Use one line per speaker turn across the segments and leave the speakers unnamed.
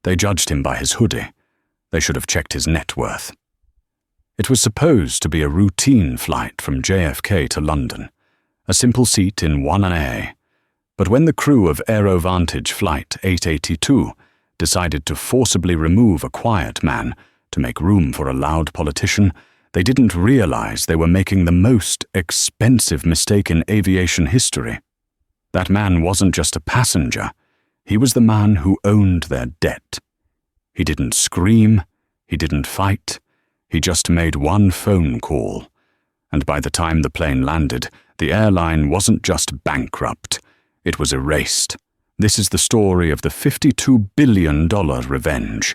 They judged him by his hoodie. They should have checked his net worth. It was supposed to be a routine flight from JFK to London, a simple seat in 1A. But when the crew of AeroVantage Flight 882 decided to forcibly remove a quiet man to make room for a loud politician, they didn't realize they were making the most expensive mistake in aviation history. That man wasn't just a passenger. He was the man who owned their debt. He didn't scream. He didn't fight. He just made one phone call. And by the time the plane landed, the airline wasn't just bankrupt. It was erased. This is the story of the $52 billion revenge.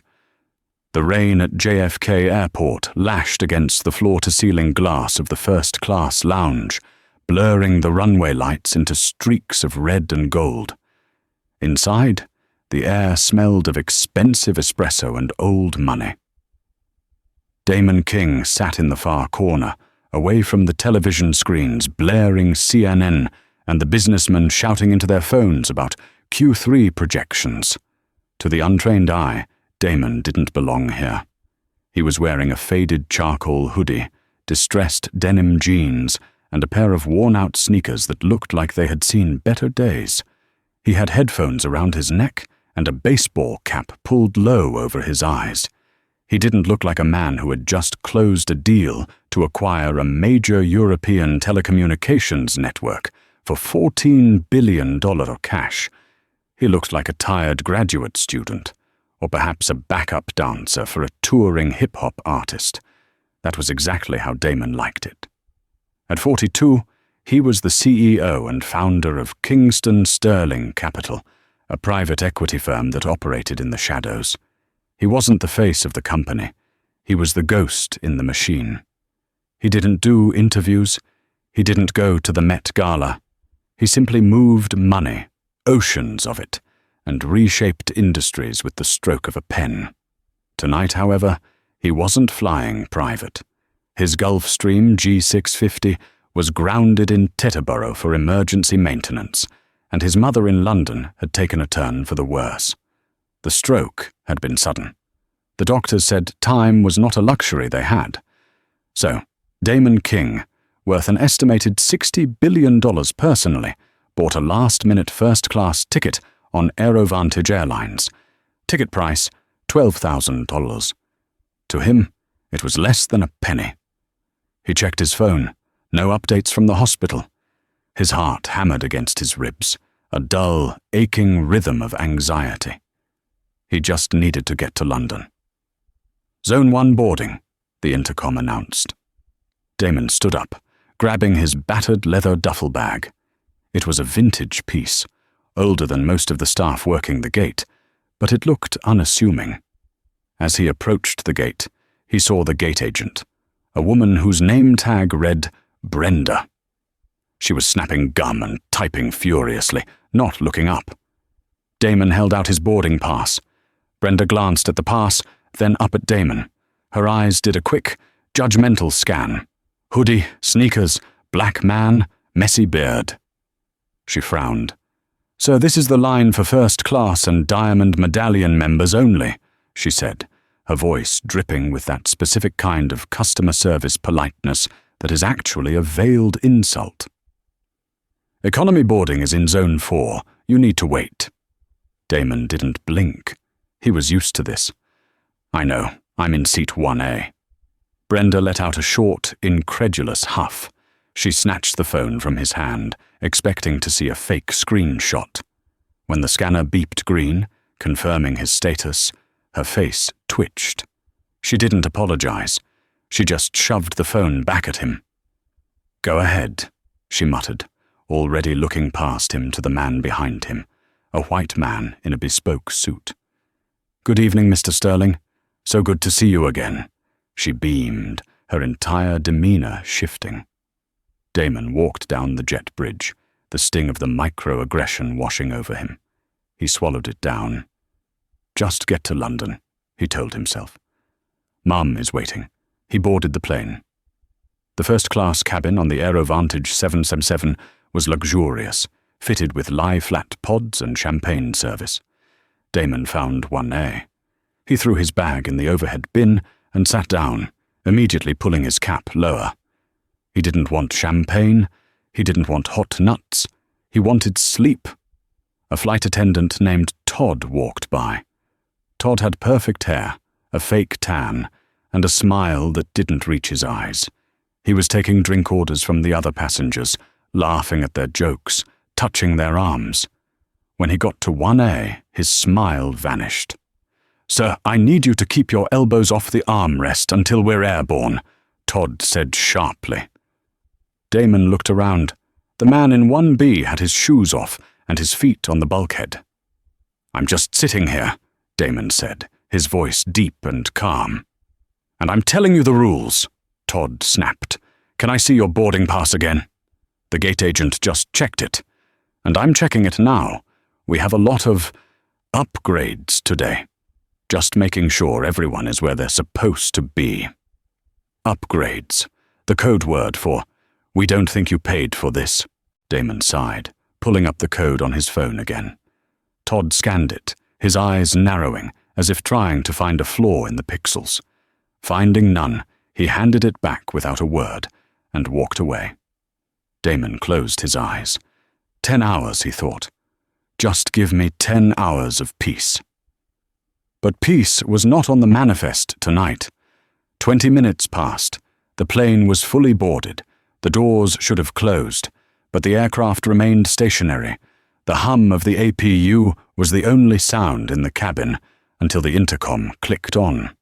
The rain at JFK Airport lashed against the floor-to-ceiling glass of the first-class lounge, blurring the runway lights into streaks of red and gold. Inside, the air smelled of expensive espresso and old money. Damon King sat in the far corner, away from the television screens blaring CNN and the businessmen shouting into their phones about Q3 projections. To the untrained eye, Damon didn't belong here. He was wearing a faded charcoal hoodie, distressed denim jeans, and a pair of worn-out sneakers that looked like they had seen better days. He had headphones around his neck and a baseball cap pulled low over his eyes. He didn't look like a man who had just closed a deal to acquire a major European telecommunications network for $14 billion cash. He looked like a tired graduate student, or perhaps a backup dancer for a touring hip-hop artist. That was exactly how Damon liked it. At 42, he was the CEO and founder of Kingston Sterling Capital, a private equity firm that operated in the shadows. He wasn't the face of the company. He was the ghost in the machine. He didn't do interviews. He didn't go to the Met Gala. He simply moved money, oceans of it, and reshaped industries with the stroke of a pen. Tonight, however, he wasn't flying private. His Gulfstream G650 was grounded in Teterboro for emergency maintenance, and his mother in London had taken a turn for the worse. The stroke had been sudden. The doctors said time was not a luxury they had. So, Damon King, worth an estimated $60 billion personally, bought a last-minute first-class ticket on AeroVantage Airlines. Ticket price, $12,000. To him, it was less than a penny. He checked his phone. No updates from the hospital. His heart hammered against his ribs, a dull, aching rhythm of anxiety. He just needed to get to London. Zone 1 boarding, the intercom announced. Damon stood up, grabbing his battered leather duffel bag. It was a vintage piece, older than most of the staff working the gate, but it looked unassuming. As he approached the gate, he saw the gate agent, a woman whose name tag read Brenda. She was snapping gum and typing furiously, not looking up. Damon held out his boarding pass. Brenda glanced at the pass, then up at Damon. Her eyes did a quick, judgmental scan. Hoodie, sneakers, black man, messy beard. She frowned. "So this is the line for first class and Diamond Medallion members only," she said, her voice dripping with that specific kind of customer service politeness that is actually a veiled insult. "Economy boarding is in Zone 4. You need to wait." Damon didn't blink. He was used to this. "I know. I'm in seat 1A. Brenda let out a short, incredulous huff. She snatched the phone from his hand, expecting to see a fake screenshot. When the scanner beeped green, confirming his status, her face twitched. She didn't apologize. She just shoved the phone back at him. "Go ahead," she muttered, already looking past him to the man behind him, a white man in a bespoke suit. "Good evening, Mr. Sterling. So good to see you again." She beamed, her entire demeanor shifting. Damon walked down the jet bridge, the sting of the microaggression washing over him. He swallowed it down. "Just get to London," he told himself. "Mum is waiting." He boarded the plane. The first-class cabin on the AeroVantage 777 was luxurious, fitted with lie-flat pods and champagne service. Damon found 1A, He threw his bag in the overhead bin and sat down, immediately pulling his cap lower. He didn't want champagne. He didn't want hot nuts. He wanted sleep. A flight attendant named Todd walked by. Todd had perfect hair, a fake tan, and a smile that didn't reach his eyes. He was taking drink orders from the other passengers, laughing at their jokes, touching their arms. When he got to 1A, his smile vanished. "Sir, I need you to keep your elbows off the armrest until we're airborne," Todd said sharply. Damon looked around. The man in 1B had his shoes off and his feet on the bulkhead. "I'm just sitting here," Damon said, his voice deep and calm. "And I'm telling you the rules," Todd snapped. "Can I see your boarding pass again? The gate agent just checked it. And I'm checking it now. We have a lot of upgrades today. Just making sure everyone is where they're supposed to be." Upgrades, the code word for, "We don't think you paid for this," Damon sighed, pulling up the code on his phone again. Todd scanned it, his eyes narrowing, as if trying to find a flaw in the pixels. Finding none, he handed it back without a word and walked away. Damon closed his eyes. 10 hours, he thought. Just give me 10 hours of peace. But peace was not on the manifest tonight. 20 minutes passed. The plane was fully boarded. The doors should have closed, but the aircraft remained stationary. The hum of the APU was the only sound in the cabin until the intercom clicked on.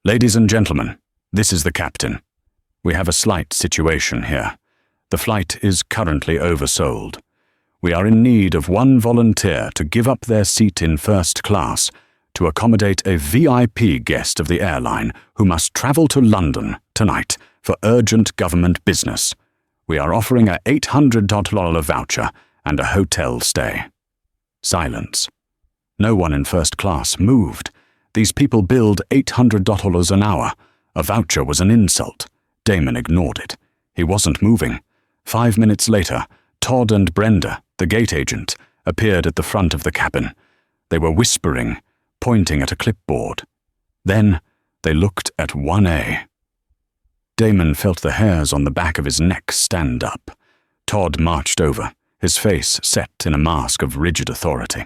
"Ladies and gentlemen, this is the captain. We have a slight situation here. The flight is currently oversold. We are in need of one volunteer to give up their seat in first class to accommodate a VIP guest of the airline who must travel to London tonight for urgent government business. We are offering a $800 voucher and a hotel stay." Silence. No one in first class moved. These people billed $800 an hour. A voucher was an insult. Damon ignored it. He wasn't moving. 5 minutes later, Todd and Brenda, the gate agent, appeared at the front of the cabin. They were whispering, pointing at a clipboard. Then they looked at 1A. Damon felt the hairs on the back of his neck stand up. Todd marched over, his face set in a mask of rigid authority.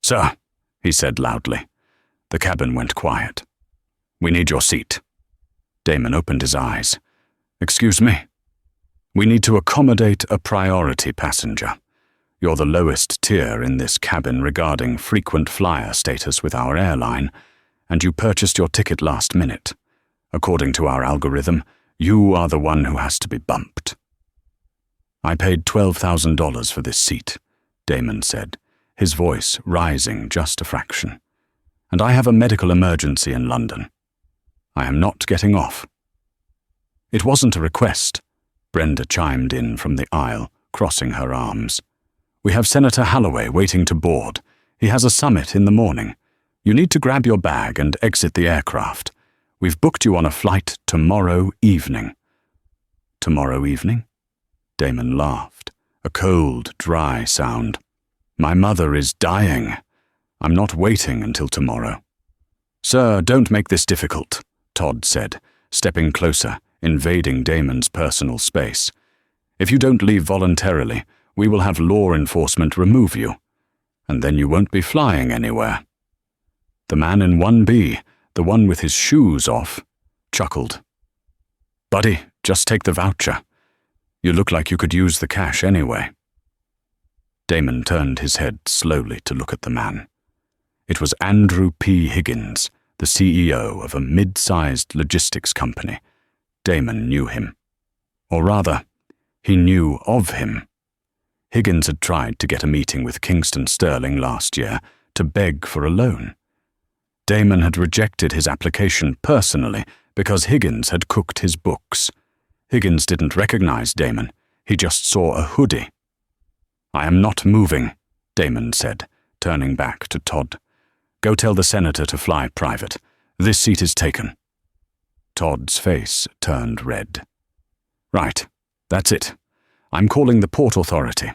"Sir," he said loudly. The cabin went quiet. "We need your seat." Damon opened his eyes. "Excuse me?" "We need to accommodate a priority passenger. You're the lowest tier in this cabin regarding frequent flyer status with our airline, and you purchased your ticket last minute. According to our algorithm, you are the one who has to be bumped." "I paid $12,000 for this seat," Damon said, his voice rising just a fraction. "And I have a medical emergency in London. I am not getting off." "It wasn't a request," Brenda chimed in from the aisle, crossing her arms. "We have Senator Holloway waiting to board. He has a summit in the morning. You need to grab your bag and exit the aircraft. We've booked you on a flight tomorrow evening." "Tomorrow evening?" Damon laughed, a cold, dry sound. "My mother is dying. I'm not waiting until tomorrow." "Sir, don't make this difficult," Todd said, stepping closer, invading Damon's personal space. "If you don't leave voluntarily, we will have law enforcement remove you, and then you won't be flying anywhere." The man in 1B, the one with his shoes off, chuckled. "Buddy, just take the voucher. You look like you could use the cash anyway." Damon turned his head slowly to look at the man. It was Andrew P. Higgins, the CEO of a mid-sized logistics company. Damon knew him. Or rather, he knew of him. Higgins had tried to get a meeting with Kingston Sterling last year to beg for a loan. Damon had rejected his application personally because Higgins had cooked his books. Higgins didn't recognize Damon. He just saw a hoodie. "I am not moving," Damon said, turning back to Todd. "Go tell the senator to fly private. This seat is taken." Todd's face turned red. "Right, that's it. I'm calling the Port Authority."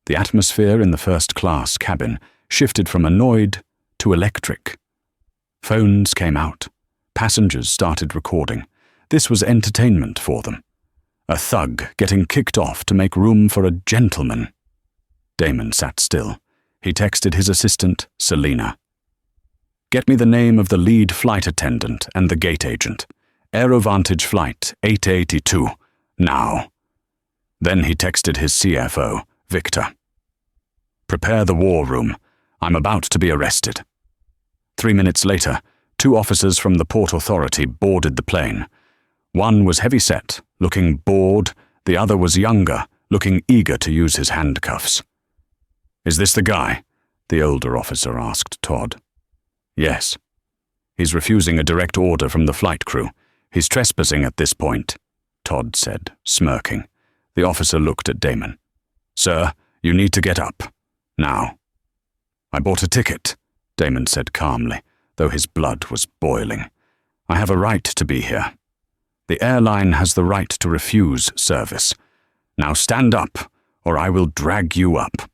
The atmosphere in the first-class cabin shifted from annoyed to electric. Phones came out. Passengers started recording. This was entertainment for them. A thug getting kicked off to make room for a gentleman. Damon sat still. He texted his assistant, Selena. "Get me the name of the lead flight attendant and the gate agent. Aerovantage Flight 882. Now." Then he texted his CFO, Victor. "Prepare the war room. I'm about to be arrested." 3 minutes later, 2 officers from the Port Authority boarded the plane. One was heavy-set, looking bored. The other was younger, looking eager to use his handcuffs. "Is this the guy?" the older officer asked Todd. "Yes." "He's refusing a direct order from the flight crew. He's trespassing at this point," Todd said, smirking. The officer looked at Damon. "Sir, you need to get up. Now." "I bought a ticket," Damon said calmly, though his blood was boiling. "I have a right to be here. The airline has the right to refuse service. Now stand up, or I will drag you up."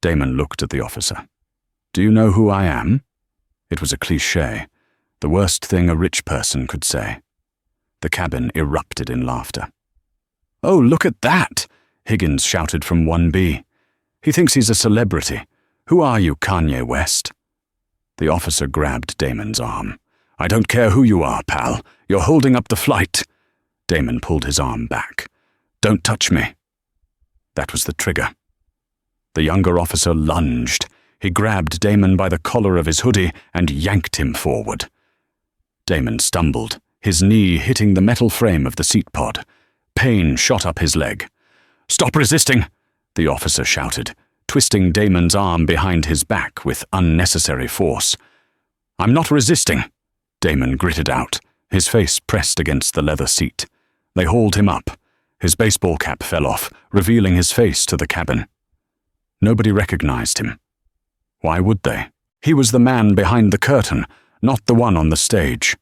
Damon looked at the officer. "Do you know who I am?" It was a cliché, the worst thing a rich person could say. The cabin erupted in laughter. "Oh, look at that!" Higgins shouted from 1B. "He thinks he's a celebrity. Who are you, Kanye West?" The officer grabbed Damon's arm. "I don't care who you are, pal. You're holding up the flight." Damon pulled his arm back. "Don't touch me." That was the trigger. The younger officer lunged. He grabbed Damon by the collar of his hoodie and yanked him forward. Damon stumbled, his knee hitting the metal frame of the seat pod. Pain shot up his leg. "Stop resisting!" the officer shouted, twisting Damon's arm behind his back with unnecessary force. "I'm not resisting," Damon gritted out, his face pressed against the leather seat. They hauled him up. His baseball cap fell off, revealing his face to the cabin. Nobody recognized him. Why would they? He was the man behind the curtain, not the one on the stage.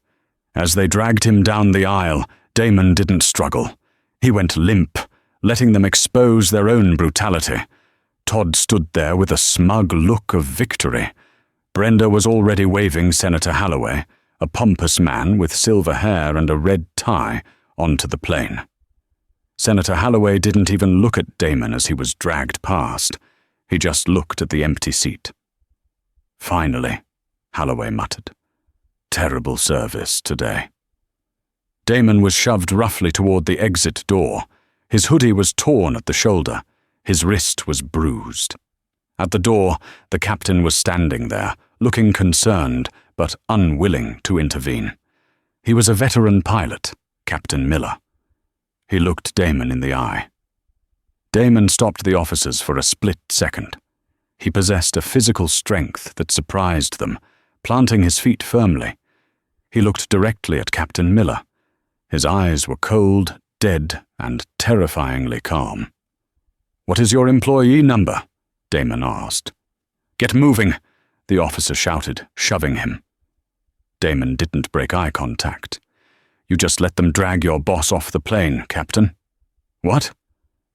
As they dragged him down the aisle, Damon didn't struggle. He went limp, letting them expose their own brutality. Todd stood there with a smug look of victory. Brenda was already waving Senator Holloway, a pompous man with silver hair and a red tie, onto the plane. Senator Holloway didn't even look at Damon as he was dragged past. He just looked at the empty seat. "Finally," Holloway muttered. "Terrible service today." Damon was shoved roughly toward the exit door. His hoodie was torn at the shoulder. His wrist was bruised. At the door, the captain was standing there, looking concerned, but unwilling to intervene. He was a veteran pilot, Captain Miller. He looked Damon in the eye. Damon stopped the officers for a split second. He possessed a physical strength that surprised them, planting his feet firmly. He looked directly at Captain Miller. His eyes were cold, dead, and terrifyingly calm. "What is your employee number?" Damon asked. "Get moving," the officer shouted, shoving him. Damon didn't break eye contact. "You just let them drag your boss off the plane, Captain." "What?"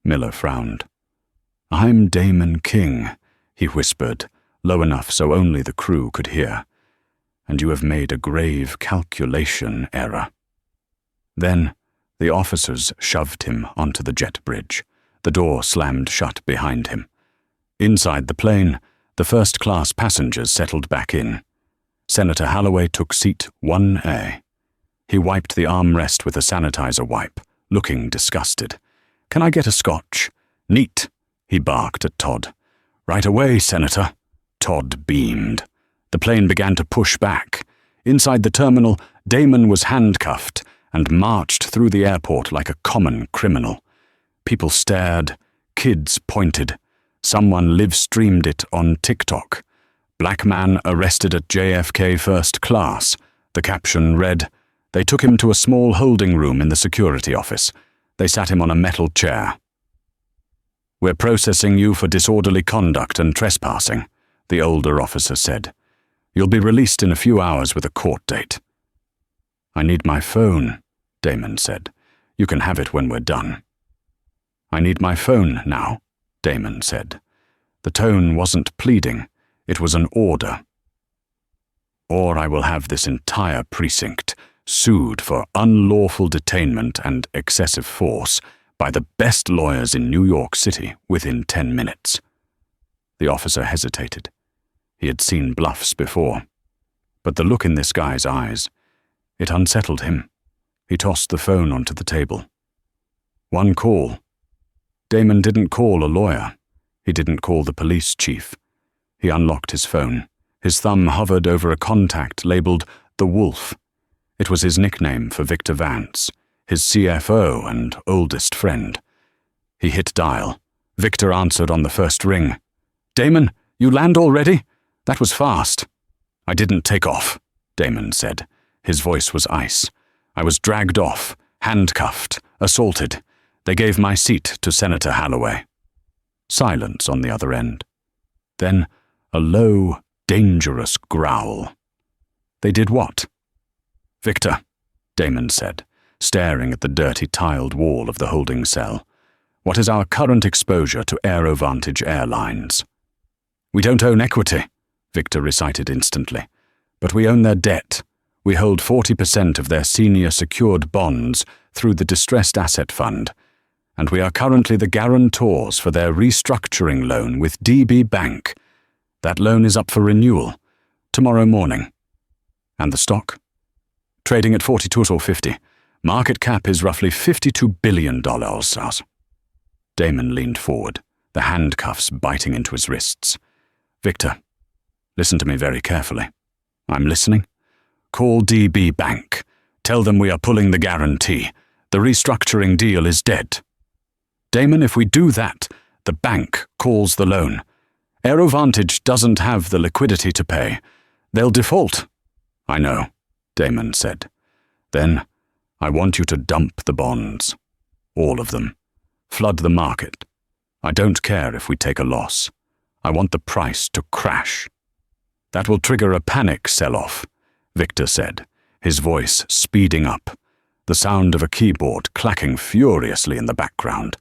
Miller frowned. "I'm Damon King," he whispered, low enough so only the crew could hear. "And you have made a grave calculation error." Then the officers shoved him onto the jet bridge. The door slammed shut behind him. Inside the plane, the first-class passengers settled back in. Senator Holloway took seat 1A. He wiped the armrest with a sanitizer wipe, looking disgusted. "Can I get a scotch?" "Neat," he barked at Todd. "Right away, Senator." Todd beamed. The plane began to push back. Inside the terminal, Damon was handcuffed and marched through the airport like a common criminal. People stared. Kids pointed. Someone live-streamed it on TikTok. "Black man arrested at JFK first class." The caption read, "They took him to a small holding room in the security office. They sat him on a metal chair." "We're processing you for disorderly conduct and trespassing," the older officer said. "You'll be released in a few hours with a court date." "I need my phone," Damon said. "You can have it when we're done." "I need my phone now," Damon said. The tone wasn't pleading. It was an order. or I will have this entire precinct sued for unlawful detainment and excessive force by the best lawyers in New York City within 10 minutes. The officer hesitated. He had seen bluffs before. But the look in this guy's eyes, it unsettled him. He tossed the phone onto the table. One call. Damon didn't call a lawyer. He didn't call the police chief. He unlocked his phone. His thumb hovered over a contact labeled The Wolf. It was his nickname for Victor Vance, his CFO and oldest friend. He hit dial. Victor answered on the first ring. "Damon, you land already? That was fast." "I didn't take off," Damon said. His voice was ice. "I was dragged off, handcuffed, assaulted. They gave my seat to Senator Holloway." Silence on the other end. Then a low, dangerous growl. "They did what?" "Victor," Damon said, staring at the dirty tiled wall of the holding cell. "What is our current exposure to AeroVantage Airlines?" "We don't own equity," Victor recited instantly. "But we own their debt. We hold 40% of their senior secured bonds through the Distressed Asset Fund, and we are currently the guarantors for their restructuring loan with DB Bank. That loan is up for renewal tomorrow morning." "And the stock?" "Trading at $42.50. Market cap is roughly $52 billion. Damon leaned forward, the handcuffs biting into his wrists. "Victor, listen to me very carefully." "I'm listening." "Call DB Bank. Tell them we are pulling the guarantee. The restructuring deal is dead." "Damon, if we do that, the bank calls the loan. AeroVantage doesn't have the liquidity to pay. They'll default." "I know," Damon said. "Then I want you to dump the bonds. All of them. Flood the market. I don't care if we take a loss. I want the price to crash." "That will trigger a panic sell-off," Victor said, his voice speeding up, the sound of a keyboard clacking furiously in the background.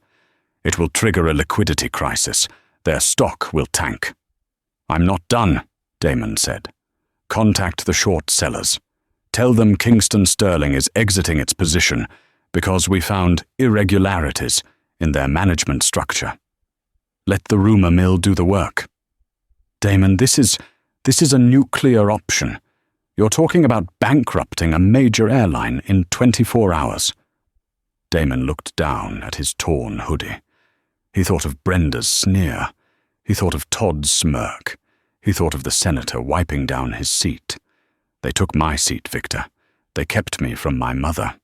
"It will trigger a liquidity crisis. Their stock will tank." "I'm not done," Damon said. "Contact the short sellers. Tell them Kingston Sterling is exiting its position because we found irregularities in their management structure. Let the rumor mill do the work." "Damon, this is a nuclear option. You're talking about bankrupting a major airline in 24 hours. Damon looked down at his torn hoodie. He thought of Brenda's sneer. He thought of Todd's smirk. He thought of the senator wiping down his seat. "They took my seat, Victor. They kept me from my mother."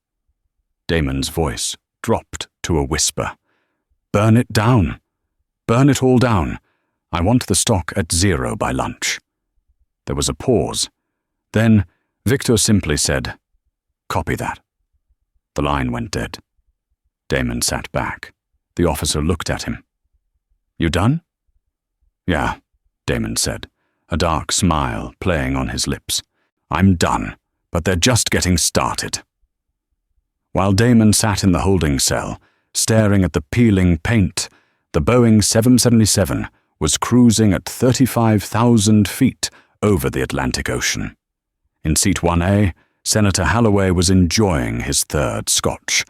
Damon's voice dropped to a whisper. "Burn it down. Burn it all down. I want the stock at 0 by lunch." There was a pause. Then Victor simply said, "Copy that." The line went dead. Damon sat back. The officer looked at him. "You done?" "Yeah," Damon said, a dark smile playing on his lips. "I'm done, but they're just getting started." While Damon sat in the holding cell, staring at the peeling paint, the Boeing 777 was cruising at 35,000 feet over the Atlantic Ocean. In Seat 1A, Senator Holloway was enjoying his third scotch.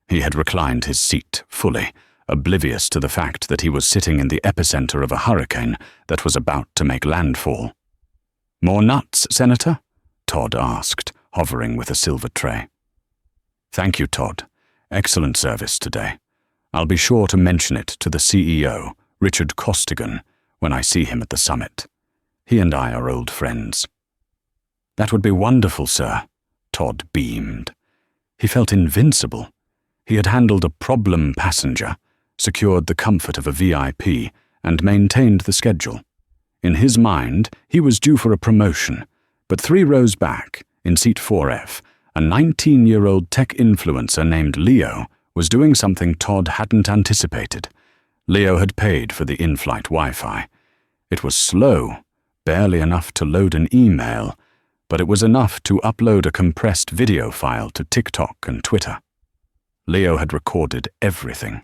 He had reclined his seat fully, oblivious to the fact that he was sitting in the epicenter of a hurricane that was about to make landfall. "More nuts, Senator?" Todd asked, hovering with a silver tray. "Thank you, Todd. Excellent service today. I'll be sure to mention it to the CEO, Richard Costigan, when I see him at the summit. He and I are old friends." "That would be wonderful, sir," Todd beamed. He felt invincible. He had handled a problem passenger, secured the comfort of a VIP, and maintained the schedule. In his mind, he was due for a promotion, but 3 rows back, in Seat 4F, a 19-year-old tech influencer named Leo was doing something Todd hadn't anticipated. Leo had paid for the in-flight Wi-Fi. It was slow, barely enough to load an email, but it was enough to upload a compressed video file to TikTok and Twitter. Leo had recorded everything.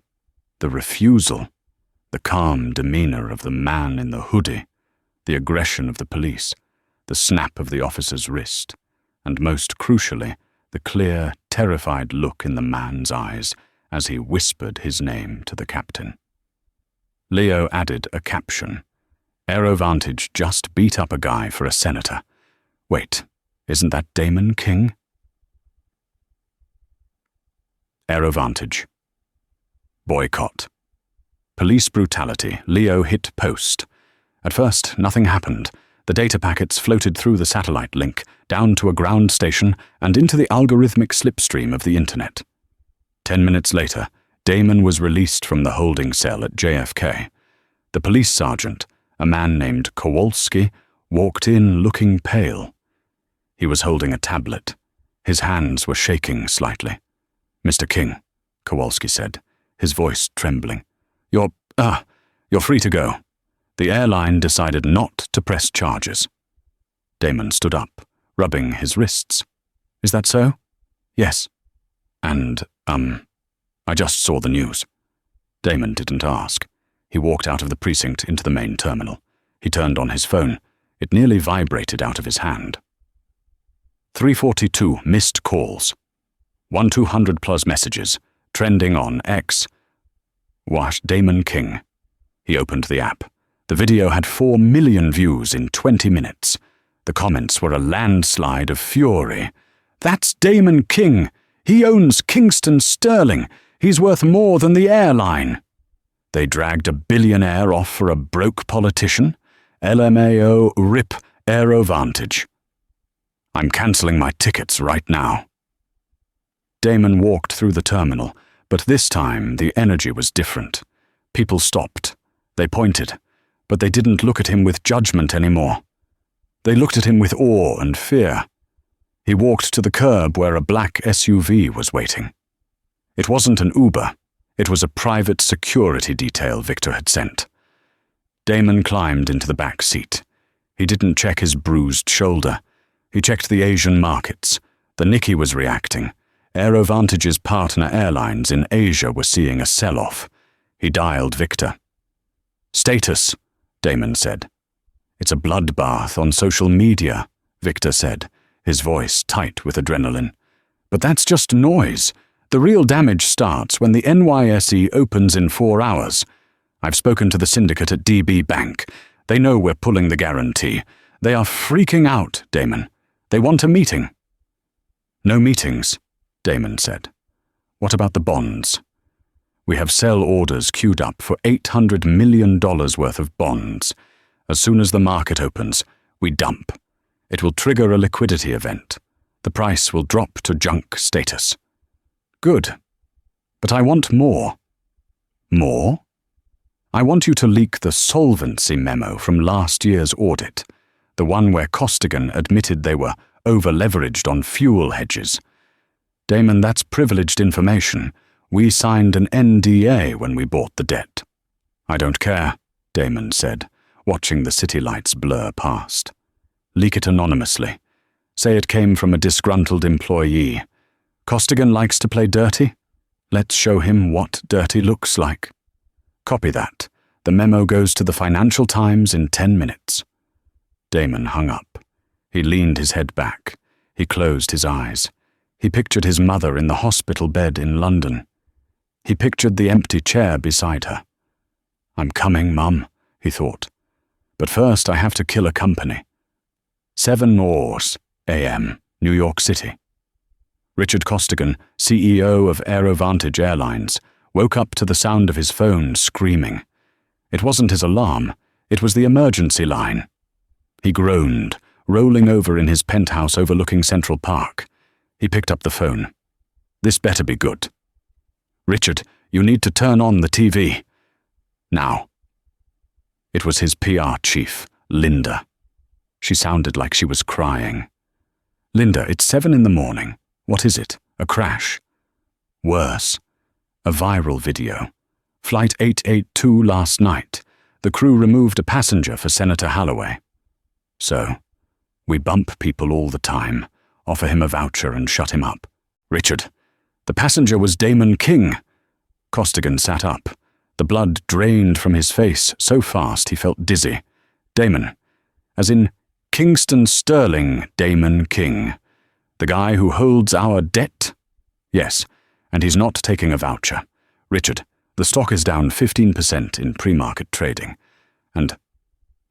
The refusal, the calm demeanor of the man in the hoodie, the aggression of the police, the snap of the officer's wrist, and most crucially, the clear, terrified look in the man's eyes as he whispered his name to the captain. Leo added a caption. "AeroVantage just beat up a guy for a senator. Wait, isn't that Damon King?" AeroVantage. Boycott. Police brutality. Leo hit post. At first, nothing happened. The data packets floated through the satellite link, down to a ground station, and into the algorithmic slipstream of the internet. 10 minutes later, Damon was released from the holding cell at JFK. The police sergeant, a man named Kowalski, walked in looking pale. He was holding a tablet. His hands were shaking slightly. "Mr. King," Kowalski said, his voice trembling. You're free to go. The airline decided not to press charges." Damon stood up, rubbing his wrists. "Is that so?" "Yes." "And, I just saw the news." Damon didn't ask. He walked out of the precinct into the main terminal. He turned on his phone. It nearly vibrated out of his hand. 342 missed calls. 1,200 plus messages, trending on X. Wash Damon King. He opened the app. The video had 4 million views in 20 minutes. The comments were a landslide of fury. "That's Damon King. He owns Kingston Sterling. He's worth more than the airline." They dragged a billionaire off for a broke politician. LMAO rip AeroVantage. "I'm cancelling my tickets right now." Damon walked through the terminal, but this time the energy was different. People stopped. They pointed, but they didn't look at him with judgment anymore. They looked at him with awe and fear. He walked to the curb where a black SUV was waiting. It wasn't an Uber. It was a private security detail Victor had sent. Damon climbed into the back seat. He didn't check his bruised shoulder. He checked the Asian markets. The Nikkei was reacting. AeroVantage's partner airlines in Asia were seeing a sell-off. He dialed Victor. "Status," Damon said. "It's a bloodbath on social media," Victor said, his voice tight with adrenaline. "But that's just noise. The real damage starts when the NYSE opens in 4 hours. I've spoken to the syndicate at DB Bank. They know we're pulling the guarantee. They are freaking out, Damon. They want a meeting." "No meetings," Damon said. "What about the bonds?" "We have sell orders queued up for $800 million worth of bonds. As soon as the market opens, we dump. It will trigger a liquidity event. The price will drop to junk status." "Good. But I want more." "More?" "I want you to leak the solvency memo from last year's audit, the one where Costigan admitted they were over-leveraged on fuel hedges. Damon, that's privileged information. We signed an NDA when we bought the debt." "I don't care," Damon said, watching the city lights blur past. "Leak it anonymously. Say it came from a disgruntled employee. Costigan likes to play dirty? Let's show him what dirty looks like. Copy that. The memo goes to the Financial Times in 10 minutes." Damon hung up. He leaned his head back. He closed his eyes. He pictured his mother in the hospital bed in London. He pictured the empty chair beside her. "I'm coming, Mum," he thought. "But first I have to kill a company." 7 a.m., New York City. Richard Costigan, CEO of AeroVantage Airlines, woke up to the sound of his phone screaming. It wasn't his alarm, it was the emergency line. He groaned, rolling over in his penthouse overlooking Central Park. He picked up the phone. "This better be good." "Richard, you need to turn on the TV. Now." It was his PR chief, Linda. She sounded like she was crying. "Linda, it's 7 in the morning. What is it? A crash?" "Worse. A viral video. Flight 882 last night. The crew removed a passenger for Senator Holloway." "So, we bump people all the time, offer him a voucher and shut him up." "Richard, the passenger was Damon King." Costigan sat up. The blood drained from his face so fast he felt dizzy. "Damon, as in Kingston Sterling Damon King. The guy who holds our debt? Yes, and he's not taking a voucher. Richard, the stock is down 15% in pre-market trading. And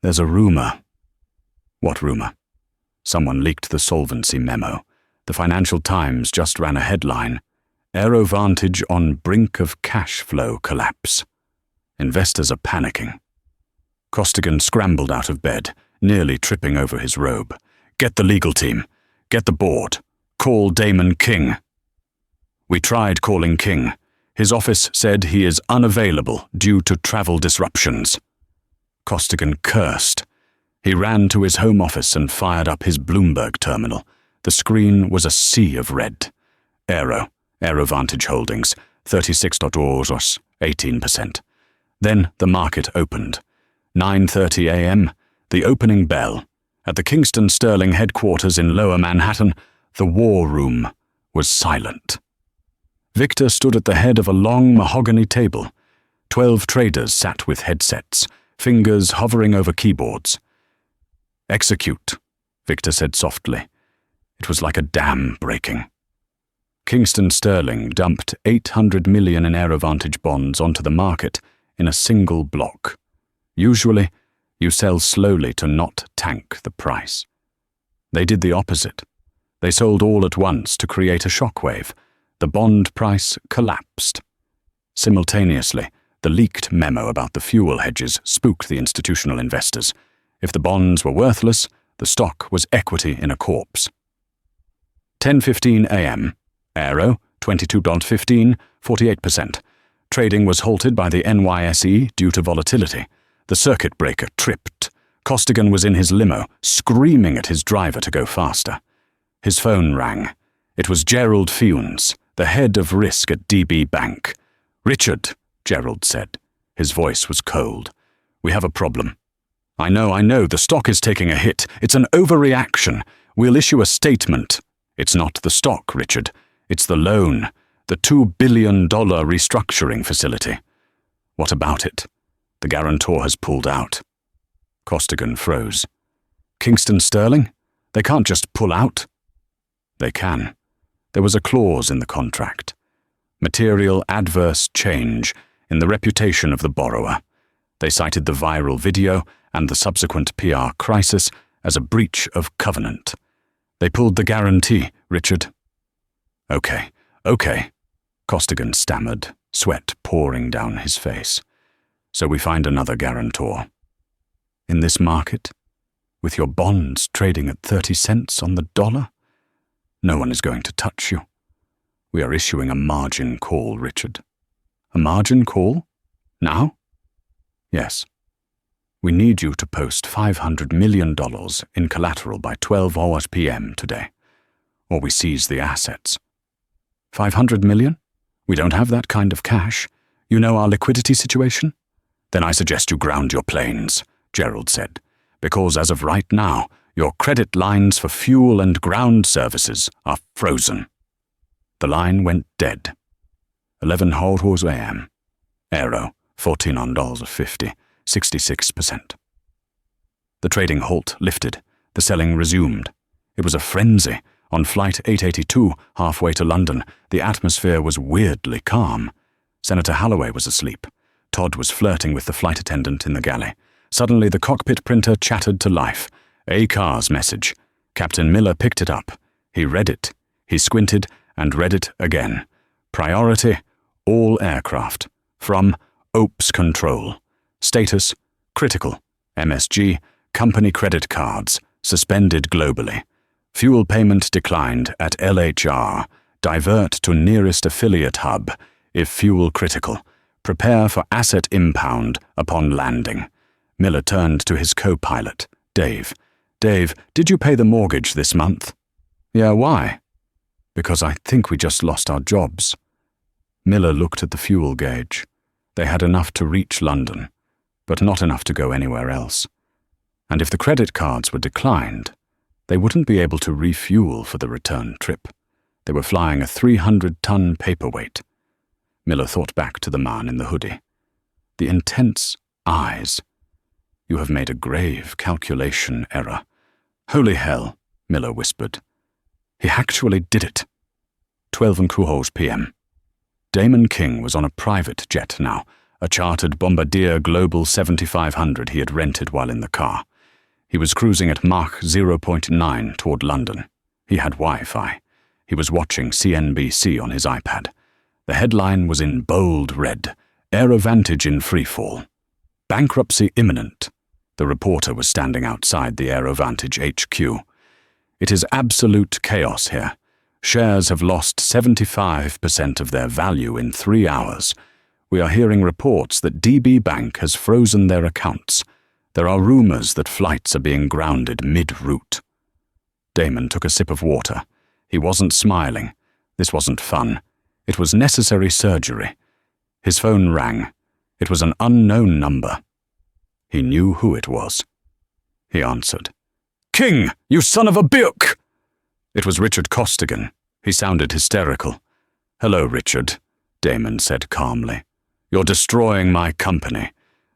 there's a rumor. What rumor? Someone leaked the solvency memo. The Financial Times just ran a headline: Aerovantage on brink of cash flow collapse. Investors are panicking. Costigan scrambled out of bed, nearly tripping over his robe. Get the legal team. Get the board. Call Damon King. We tried calling King. His office said he is unavailable due to travel disruptions. Costigan cursed. He ran to his home office and fired up his Bloomberg terminal. The screen was a sea of red. Aerovantage Holdings, 36 euros, 18%. Then the market opened. 9:30 a.m., the opening bell. At the Kingston Sterling headquarters in Lower Manhattan, the war room was silent. Victor stood at the head of a long mahogany table. 12 traders sat with headsets, fingers hovering over keyboards. Execute, Victor said softly. It was like a dam breaking. Kingston Sterling dumped 800 million in Aerovantage bonds onto the market in a single block. Usually, you sell slowly to not tank the price. They did the opposite. They sold all at once to create a shockwave. The bond price collapsed. Simultaneously, the leaked memo about the fuel hedges spooked the institutional investors. If the bonds were worthless, the stock was equity in a corpse. 10:15 a.m. Aero, $22.15, 48%. Trading was halted by the NYSE due to volatility. The circuit breaker tripped. Costigan was in his limo, screaming at his driver to go faster. His phone rang. It was Gerald Funes, the head of risk at DB Bank. "Richard," Gerald said. His voice was cold. "We have a problem." I know, the stock is taking a hit. It's an overreaction. We'll issue a statement." "It's not the stock, Richard. It's the loan, the $2 billion restructuring facility." "What about it?" "The guarantor has pulled out." Costigan froze. "Kingston Sterling? They can't just pull out." "They can. There was a clause in the contract. Material adverse change in the reputation of the borrower. They cited the viral video and the subsequent PR crisis as a breach of covenant. They pulled the guarantee, Richard." Okay, Costigan stammered, sweat pouring down his face. "So we find another guarantor. In this market, with your bonds trading at 30 cents on the dollar? No one is going to touch you. We are issuing a margin call, Richard." "A margin call? Now?" "Yes. We need you to post $500 million in collateral by 12 p.m. today, or we seize the assets." $500 million? We don't have that kind of cash. You know our liquidity situation? "Then I suggest you ground your planes," Gerald said, "because as of right now, your credit lines for fuel and ground services are frozen." The line went dead. 11 a.m. Aero, $14.50, 66%. The trading halt lifted. The selling resumed. It was a frenzy. On Flight 882, halfway to London, the atmosphere was weirdly calm. Senator Holloway was asleep. Todd was flirting with the flight attendant in the galley. Suddenly, the cockpit printer chattered to life. A car's message. Captain Miller picked it up. He read it. He squinted and read it again. Priority, all aircraft. From OPS Control. Status, critical. MSG, company credit cards, suspended globally. Fuel payment declined at LHR. Divert to nearest affiliate hub, if fuel critical. Prepare for asset impound upon landing. Miller turned to his co-pilot, Dave. "Dave, did you pay the mortgage this month?" "Yeah, why?" "Because I think we just lost our jobs." Miller looked at the fuel gauge. They had enough to reach London, but not enough to go anywhere else. And if the credit cards were declined, they wouldn't be able to refuel for the return trip. They were flying a 300-ton paperweight. Miller thought back to the man in the hoodie. The intense eyes. "You have made a grave calculation error. Holy hell, Miller whispered. He actually did it. 12:15 p.m. Damon King was on a private jet now, a chartered Bombardier Global 7500 he had rented while in the car. He was cruising at Mach 0.9 toward London. He had Wi-Fi. He was watching CNBC on his iPad. The headline was in bold red, Aerovantage in freefall. Bankruptcy imminent. The reporter was standing outside the Aerovantage HQ. It is absolute chaos here. Shares have lost 75% of their value in 3 hours. We are hearing reports that DB Bank has frozen their accounts. There are rumors that flights are being grounded mid-route. Damon took a sip of water. He wasn't smiling. This wasn't fun. It was necessary surgery. His phone rang. It was an unknown number. He knew who it was. He answered. "King, you son of a bitch!" It was Richard Costigan. He sounded hysterical. "Hello, Richard," Damon said calmly. "You're destroying my company.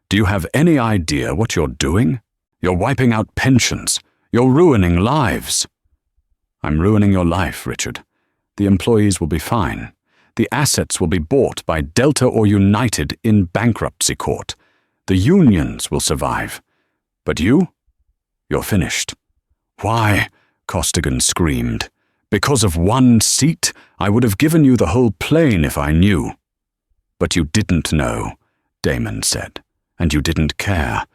Do you have any idea what you're doing? You're wiping out pensions. You're ruining lives." "I'm ruining your life, Richard. The employees will be fine. The assets will be bought by Delta or United in bankruptcy court. The unions will survive. But you? You're finished." "Why?" Costigan screamed. "Because of one seat? I would have given you the whole plane if I knew." "But you didn't know," Damon said, "and you didn't care.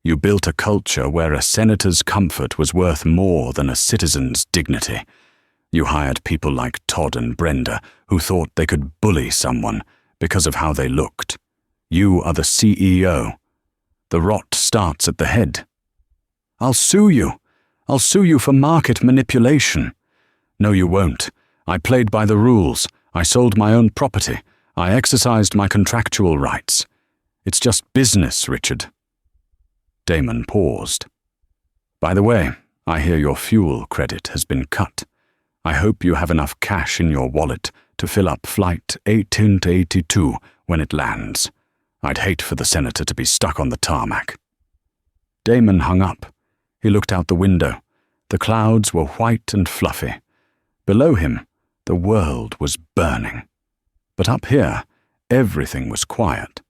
You built a culture where a senator's comfort was worth more than a citizen's dignity. You hired people like Todd and Brenda who thought they could bully someone because of how they looked. You are the CEO. The rot starts at the head." "I'll sue you. I'll sue you for market manipulation." "No, you won't. I played by the rules. I sold my own property. I exercised my contractual rights. It's just business, Richard." Damon paused. "By the way, I hear your fuel credit has been cut. I hope you have enough cash in your wallet to fill up flight 1882 when it lands. I'd hate for the senator to be stuck on the tarmac." Damon hung up. He looked out the window. The clouds were white and fluffy. Below him, the world was burning. But up here, everything was quiet.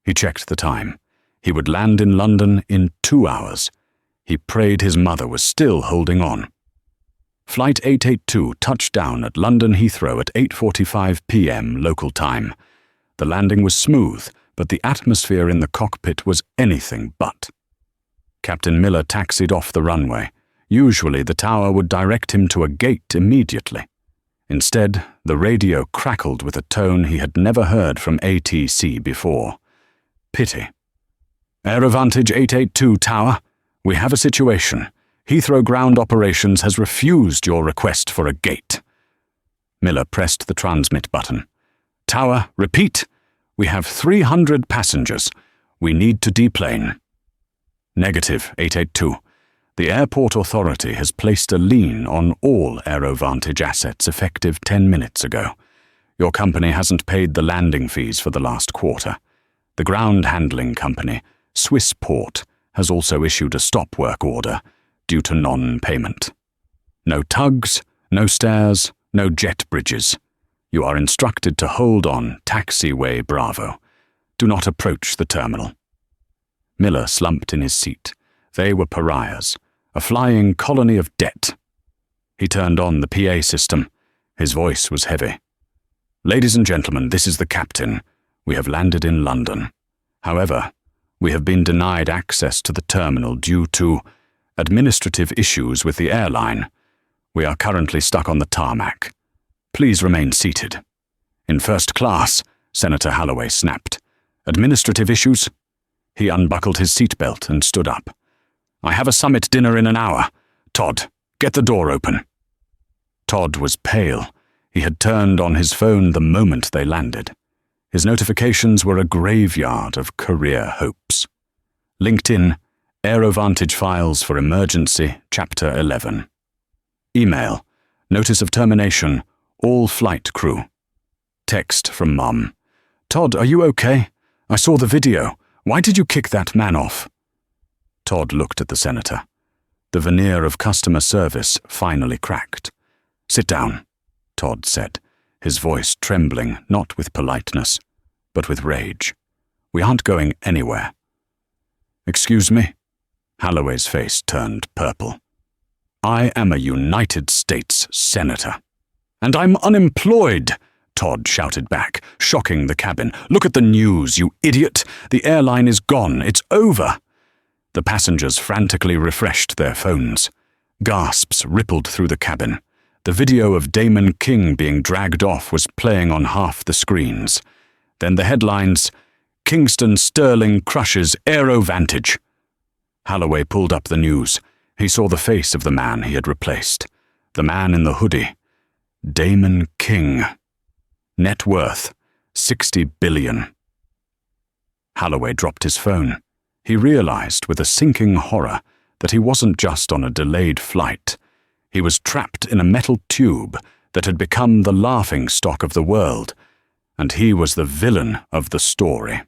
He checked the time. He would land in London in 2 hours. He prayed his mother was still holding on. Flight 882 touched down at London Heathrow at 8:45 p.m. local time. The landing was smooth, but the atmosphere in the cockpit was anything but. Captain Miller taxied off the runway. Usually the tower would direct him to a gate immediately. Instead, the radio crackled with a tone he had never heard from ATC before. Pity. "Aerovantage 882 Tower, we have a situation. Heathrow Ground Operations has refused your request for a gate." Miller pressed the transmit button. "Tower, repeat. We have 300 passengers. We need to deplane." "Negative, 882. The airport authority has placed a lien on all Aerovantage assets effective 10 minutes ago. Your company hasn't paid the landing fees for the last quarter. The ground handling company, Swissport, has also issued a stop work order due to non-payment. No tugs, no stairs, no jet bridges. You are instructed to hold on taxiway Bravo. Do not approach the terminal." Miller slumped in his seat. They were pariahs, a flying colony of debt. He turned on the PA system. His voice was heavy. "Ladies and gentlemen, this is the captain. We have landed in London. However, we have been denied access to the terminal due to administrative issues with the airline. We are currently stuck on the tarmac. Please remain seated." "In first class," Senator Holloway snapped. "Administrative issues?" He unbuckled his seatbelt and stood up. "I have a summit dinner in an hour. Todd, get the door open." Todd was pale. He had turned on his phone the moment they landed. His notifications were a graveyard of career hopes. LinkedIn, Aerovantage Files for Emergency, Chapter 11. Email, Notice of Termination, all flight crew. Text from Mum. "Todd, are you okay? I saw the video. Why did you kick that man off?" Todd looked at the senator. The veneer of customer service finally cracked. "Sit down," Todd said, his voice trembling not with politeness, but with rage. "We aren't going anywhere." "Excuse me?" Holloway's face turned purple. "I am a United States Senator." "And I'm unemployed," Todd shouted back, shocking the cabin. "Look at the news, you idiot! The airline is gone. It's over." The passengers frantically refreshed their phones. Gasps rippled through the cabin. The video of Damon King being dragged off was playing on half the screens. Then the headlines, "Kingston Sterling crushes Aero Vantage." Holloway pulled up the news. He saw the face of the man he had replaced. The man in the hoodie. Damon King. Net worth, $60 billion. Holloway dropped his phone. He realized with a sinking horror that he wasn't just on a delayed flight. He was trapped in a metal tube that had become the laughingstock of the world, and he was the villain of the story.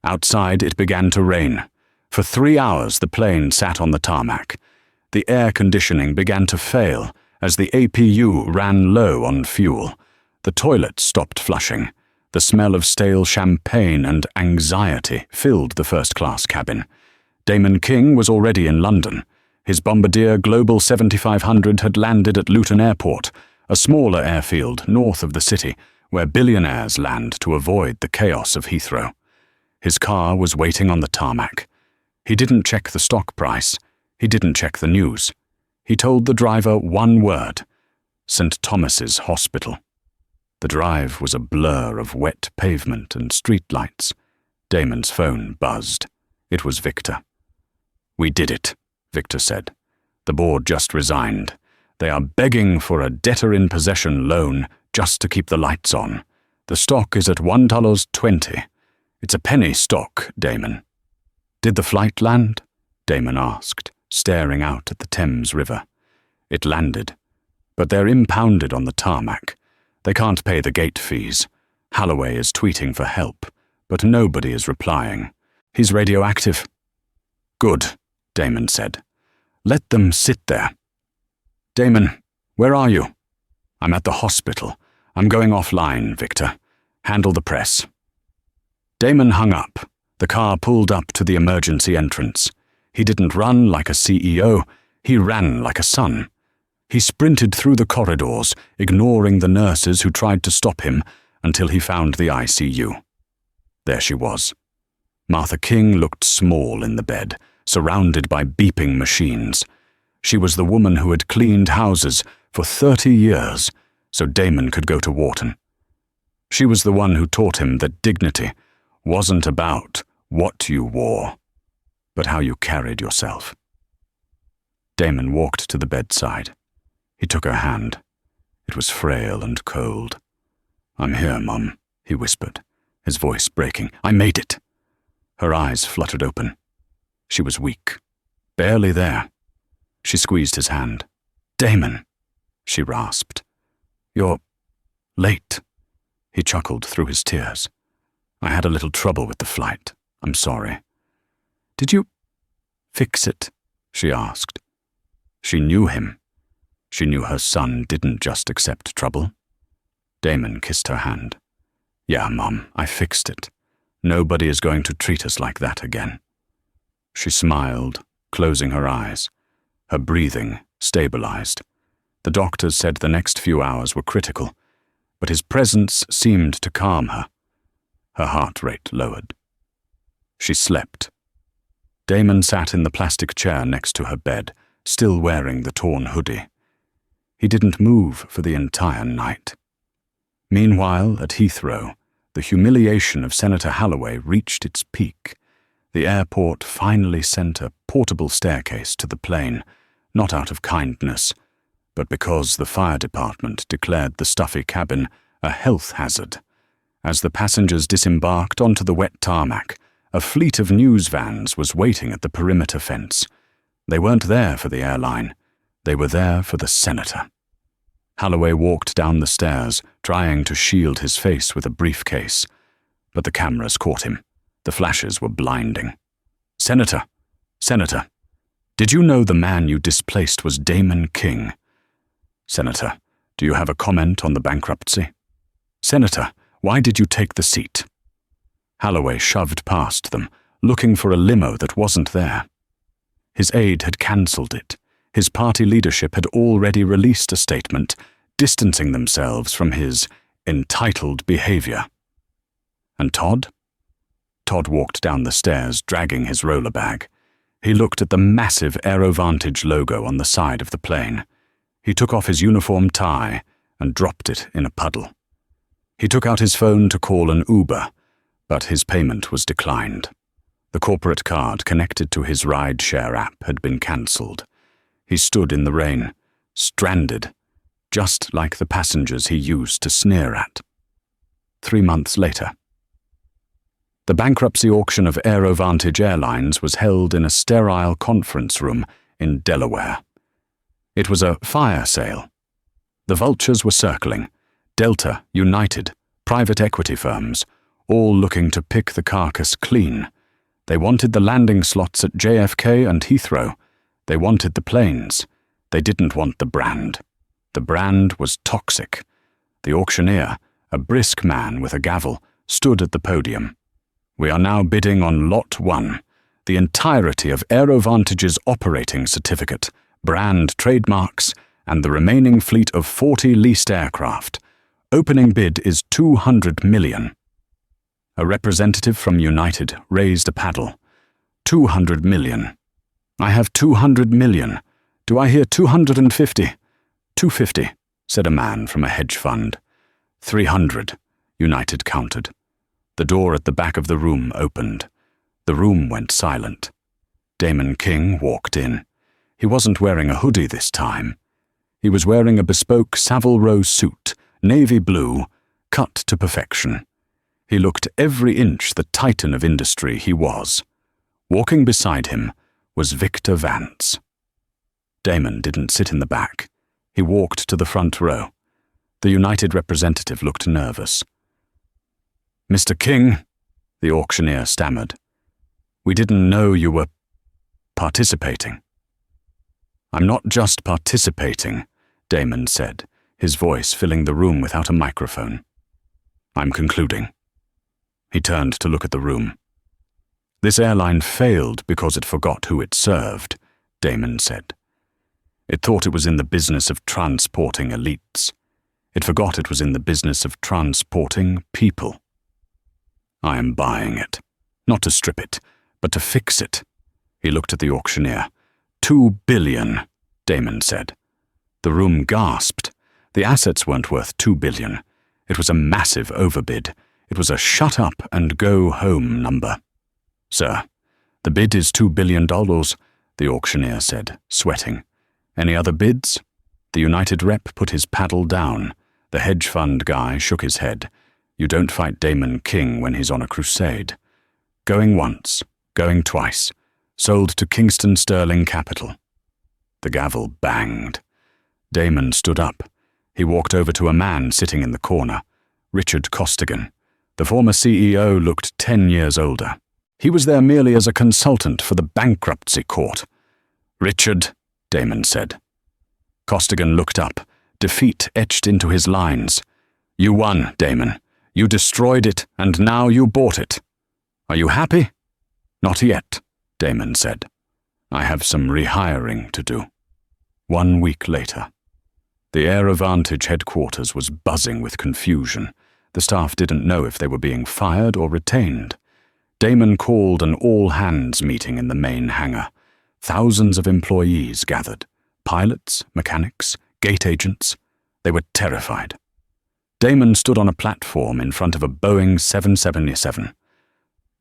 Outside, it began to rain. For 3 hours, the plane sat on the tarmac. The air conditioning began to fail as the APU ran low on fuel. The toilet stopped flushing. The smell of stale champagne and anxiety filled the first-class cabin. Damon King was already in London. His Bombardier Global 7500 had landed at Luton Airport, a smaller airfield north of the city, where billionaires land to avoid the chaos of Heathrow. His car was waiting on the tarmac. He didn't check the stock price. He didn't check the news. He told the driver one word: St. Thomas's Hospital. The drive was a blur of wet pavement and streetlights. Damon's phone buzzed. It was Victor. "We did it," Victor said. "The board just resigned. They are begging for a debtor-in-possession loan just to keep the lights on. The stock is at $1.20. It's a penny stock, Damon." "Did the flight land?" Damon asked, staring out at the Thames River. "It landed, but they're impounded on the tarmac. They can't pay the gate fees. Holloway is tweeting for help, but nobody is replying. He's radioactive." "Good," Damon said. "Let them sit there." "Damon, where are you?" "I'm at the hospital. I'm going offline, Victor. Handle the press." Damon hung up. The car pulled up to the emergency entrance. He didn't run like a CEO. He ran like a son. He sprinted through the corridors, ignoring the nurses who tried to stop him, until he found the ICU. There she was. Martha King looked small in the bed, surrounded by beeping machines. She was the woman who had cleaned houses for 30 years, so Damon could go to Wharton. She was the one who taught him that dignity wasn't about what you wore, but how you carried yourself. Damon walked to the bedside. He took her hand. It was frail and cold. "I'm here, Mum," he whispered, his voice breaking. "I made it." Her eyes fluttered open. She was weak, barely there. She squeezed his hand. "Damon," she rasped. "You're late." He chuckled through his tears. "I had a little trouble with the flight. I'm sorry." "Did you fix it?" she asked. She knew him. She knew her son didn't just accept trouble. Damon kissed her hand. "Yeah, Mom, I fixed it. Nobody is going to treat us like that again." She smiled, closing her eyes. Her breathing stabilized. The doctors said the next few hours were critical, but his presence seemed to calm her. Her heart rate lowered. She slept. Damon sat in the plastic chair next to her bed, still wearing the torn hoodie. He didn't move for the entire night. Meanwhile, at Heathrow, the humiliation of Senator Holloway reached its peak. The airport finally sent a portable staircase to the plane, not out of kindness, but because the fire department declared the stuffy cabin a health hazard. As the passengers disembarked onto the wet tarmac, a fleet of news vans was waiting at the perimeter fence. They weren't there for the airline. They were there for the senator. Holloway walked down the stairs, trying to shield his face with a briefcase. But the cameras caught him. The flashes were blinding. "Senator! Senator! Did you know the man you displaced was Damon King? Senator, do you have a comment on the bankruptcy? Senator, why did you take the seat? Holloway shoved past them, looking for a limo that wasn't there. His aide had cancelled it. His party leadership had already released a statement, distancing themselves from his entitled behavior. And Todd? Todd walked down the stairs, dragging his roller bag. He looked at the massive AeroVantage logo on the side of the plane. He took off his uniform tie and dropped it in a puddle. He took out his phone to call an Uber, but his payment was declined. The corporate card connected to his ride-share app had been cancelled. He stood in the rain, stranded, just like the passengers he used to sneer at. 3 months later. The bankruptcy auction of AeroVantage Airlines was held in a sterile conference room in Delaware. It was a fire sale. The vultures were circling, Delta, United, private equity firms, all looking to pick the carcass clean. They wanted the landing slots at JFK and Heathrow. They wanted the planes. They didn't want the brand. The brand was toxic. The auctioneer, a brisk man with a gavel, stood at the podium. We are now bidding on Lot 1, the entirety of AeroVantage's operating certificate, brand trademarks, and the remaining fleet of 40 leased aircraft. Opening bid is $200 million. A representative from United raised a paddle. $200 million. I have $200 million. Do I hear 250? 250, said a man from a hedge fund. 300, United countered. The door at the back of the room opened. The room went silent. Damon King walked in. He wasn't wearing a hoodie this time. He was wearing a bespoke Savile Row suit, navy blue, cut to perfection. He looked every inch the titan of industry he was. Walking beside him was Victor Vance. Damon didn't sit in the back. He walked to the front row. The United representative looked nervous. Mr. King, the auctioneer stammered. We didn't know you were participating. I'm not just participating, Damon said, his voice filling the room without a microphone. I'm concluding. He turned to look at the room. This airline failed because it forgot who it served, Damon said. It thought it was in the business of transporting elites. It forgot it was in the business of transporting people. I am buying it. Not to strip it, but to fix it. He looked at the auctioneer. $2 billion, Damon said. The room gasped. The assets weren't worth $2 billion. It was a massive overbid. It was a shut-up-and-go-home number. Sir, the bid is $2 billion, the auctioneer said, sweating. Any other bids? The United rep put his paddle down. The hedge fund guy shook his head. You don't fight Damon King when he's on a crusade. Going once, going twice. Sold to Kingston Sterling Capital. The gavel banged. Damon stood up. He walked over to a man sitting in the corner, Richard Costigan. The former CEO looked 10 years older. He was there merely as a consultant for the bankruptcy court. Richard, Damon said. Costigan looked up, defeat etched into his lines. You won, Damon. You destroyed it, and now you bought it. Are you happy? Not yet, Damon said. I have some rehiring to do. 1 week later. The AeroVantage headquarters was buzzing with confusion. The staff didn't know if they were being fired or retained. Damon called an all-hands meeting in the main hangar. Thousands of employees gathered. Pilots, mechanics, gate agents. They were terrified. Damon stood on a platform in front of a Boeing 777.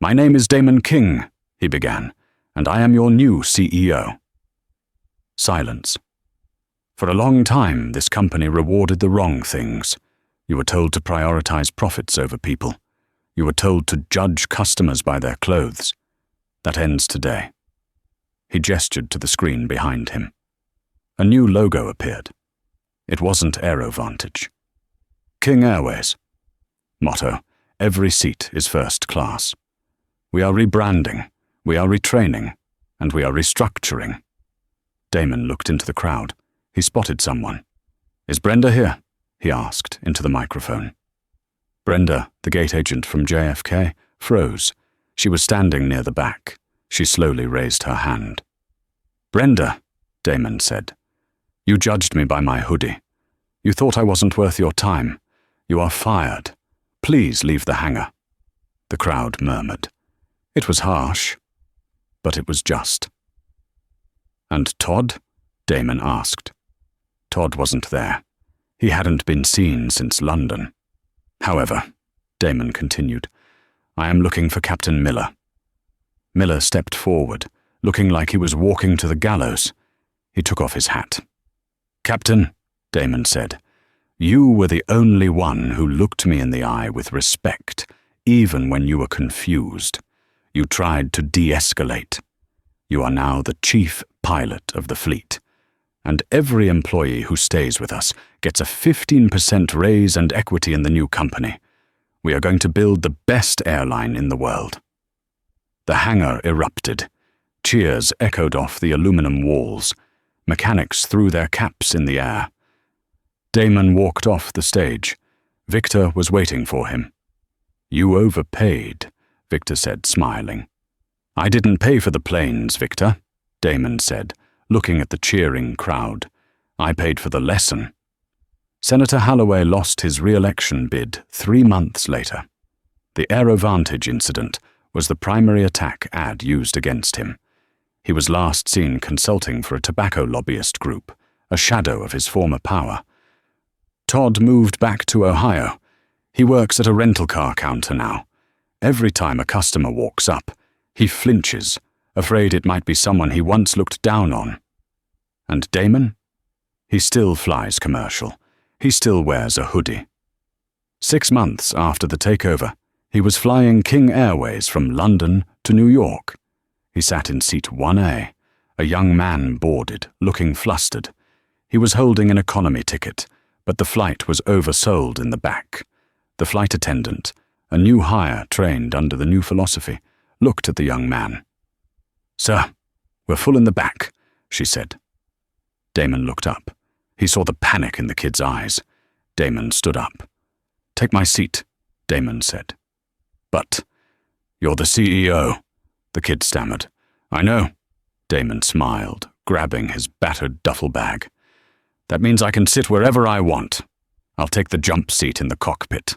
My name is Damon King, he began, and I am your new CEO. Silence. For a long time, this company rewarded the wrong things. You were told to prioritize profits over people. You were told to judge customers by their clothes. That ends today. He gestured to the screen behind him. A new logo appeared. It wasn't AeroVantage. King Airways. Motto, every seat is first class. We are rebranding, we are retraining, and we are restructuring. Damon looked into the crowd. He spotted someone. "Is Brenda here?" he asked into the microphone. Brenda, the gate agent from JFK, froze. She was standing near the back. She slowly raised her hand. "Brenda," Damon said, "you judged me by my hoodie. You thought I wasn't worth your time. You are fired. Please leave the hangar." The crowd murmured. It was harsh, but it was just. "And Todd?" Damon asked. Todd wasn't there. He hadn't been seen since London. "However," Damon continued, "I am looking for Captain Miller." Miller stepped forward, looking like he was walking to the gallows. He took off his hat. "Captain," Damon said, "you were the only one who looked me in the eye with respect, even when you were confused. You tried to de-escalate. You are now the chief pilot of the fleet, and every employee who stays with us gets a 15% raise and equity in the new company. We are going to build the best airline in the world." The hangar erupted. Cheers echoed off the aluminum walls. Mechanics threw their caps in the air. Damon walked off the stage. Victor was waiting for him. "You overpaid," Victor said, smiling. "I didn't pay for the planes, Victor," Damon said, looking at the cheering crowd. "I paid for the lesson." Senator Holloway lost his re-election bid 3 months later. The AeroVantage incident was the primary attack ad used against him. He was last seen consulting for a tobacco lobbyist group, a shadow of his former power. Todd moved back to Ohio. He works at a rental car counter now. Every time a customer walks up, he flinches, afraid it might be someone he once looked down on. And Damon? He still flies commercial. He still wears a hoodie. 6 months after the takeover, he was flying King Airways from London to New York. He sat in seat 1A. A young man boarded, looking flustered. He was holding an economy ticket, but the flight was oversold in the back. The flight attendant, a new hire trained under the new philosophy, looked at the young man. "Sir, we're full in the back," she said. Damon looked up. He saw the panic in the kid's eyes. Damon stood up. "Take my seat," Damon said. "But you're the CEO," the kid stammered. "I know," Damon smiled, grabbing his battered duffel bag. "That means I can sit wherever I want. I'll take the jump seat in the cockpit."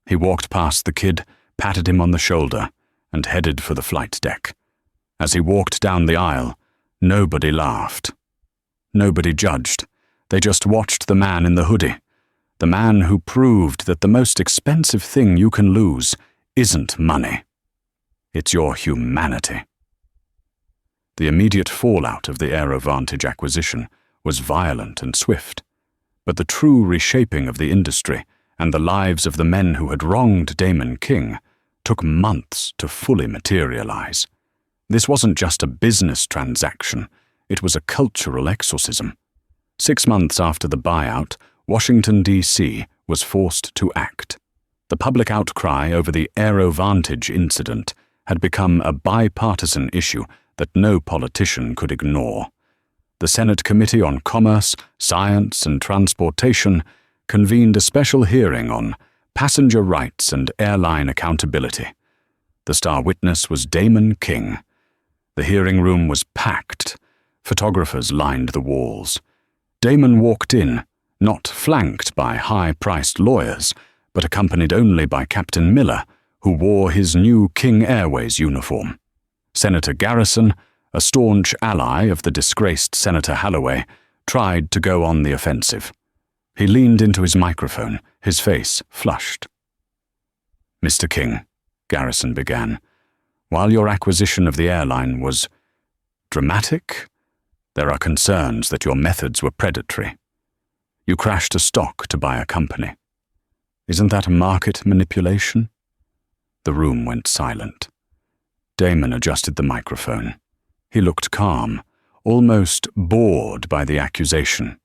He walked past the kid, patted him on the shoulder, and headed for the flight deck. As he walked down the aisle, nobody laughed. Nobody judged. They just watched the man in the hoodie. The man who proved that the most expensive thing you can lose isn't money. It's your humanity. The immediate fallout of the AeroVantage acquisition was violent and swift, but the true reshaping of the industry and the lives of the men who had wronged Damon King took months to fully materialize. This wasn't just a business transaction, it was a cultural exorcism. 6 months after the buyout, Washington, D.C. was forced to act. The public outcry over the AeroVantage incident had become a bipartisan issue that no politician could ignore. The Senate Committee on Commerce, Science, and Transportation convened a special hearing on passenger rights and airline accountability. The star witness was Damon King. The hearing room was packed. Photographers lined the walls. Damon walked in, not flanked by high-priced lawyers, but accompanied only by Captain Miller, who wore his new King Airways uniform. Senator Garrison, a staunch ally of the disgraced Senator Holloway, tried to go on the offensive. He leaned into his microphone, his face flushed. "Mr. King," Garrison began, "while your acquisition of the airline was dramatic, there are concerns that your methods were predatory. You crashed a stock to buy a company. Isn't that market manipulation?" The room went silent. Damon adjusted the microphone. He looked calm, almost bored by the accusation.